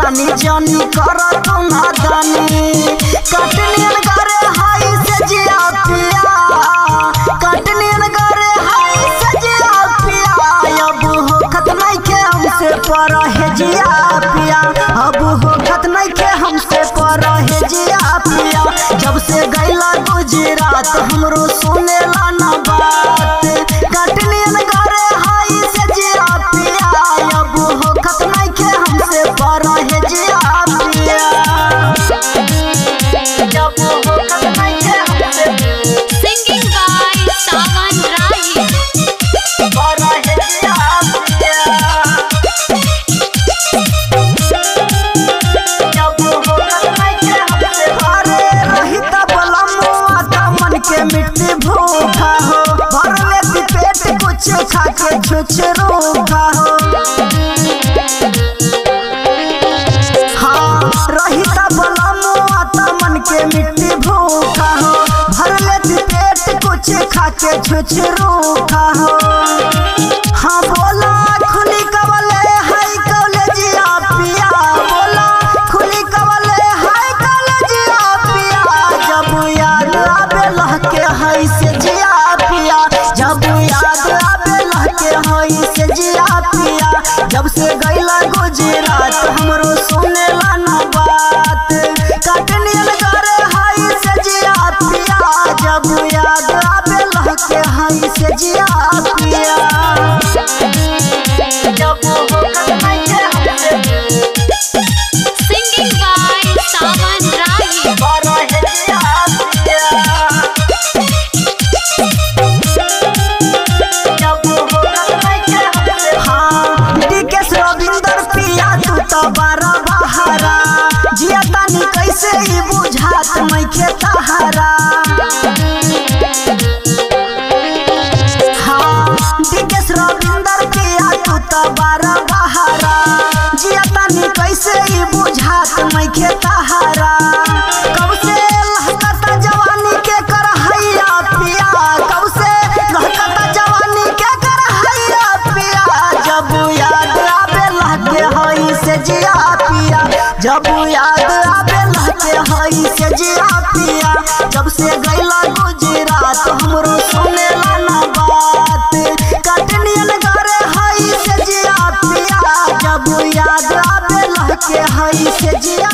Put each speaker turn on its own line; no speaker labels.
परेशानी जानी कर तू नादानी। कटनियन करे हाई से जिया पिया, कटनियन करे हाई से जिया पिया। अब होखत नहीं के हमसे परहेजिया पिया, अब होखत नहीं के हमसे परहेजिया पिया। जब से गैला गुजरात हमरो सुनेला ना बात। कटनियन करे हाई से जिया पिया, अब होखत नहीं के हमसे परहेजिया पिया। जब होखत नहीं के हमसे
सिंगिंग बाय सावन राही
परहेजिया पिया। जब होखत नहीं के हमसे घरे रही त बलमुआ का मन के मिट्टी भूखा हो। भर लेती पेट कुछ खा के छुछ रूखा हो। हाँ रही त बलमुआ त मन के मिट्टी भूखा हो। भर लेती पेट कुछ खा के छुछ रूखा हो। हाँ बोला खुली कवले हाई कॉलेजिया पिया, बोला खुली कवले हाई कॉलेजिया पिया। जब याद आवे लहके हाई से जिया पिया, जब याद आवे लहके हाई से जिया पिया। जब से गैला गुजरात हमरो सुनेला ना बात। कटनियन करे हाई से जिया पिया, जब याद आवे लहके हाई से जिया पिया। जब होखत नहीं के हमसे
सिंगिंग बाय सावन राही
परहेजिया पिया। जब होखत नहीं के हमसे हाँ डीकेस रविंदर पिया तू तो बारा बहारा। जिया तानी कैसे ही बुझात मैं के तहारा। हाँ डीकेस रविंदर पिया तू तो बारा बहारा। जिया तानी कैसे ही बुझात मैं के तहारा। कब से लहकता जवानी के कर हैया पिया, कब से लहकता जवानी के कर हैया पिया। जब याद आवे लहके हई से जिया पिया, जब याद आवे लहके हई से जिया पिया। जब से गैला गुजरात हमरो सुनेला ना बात। कटनियन करे हई से जिया पिया, जब याद आवे लहके हई से जिया।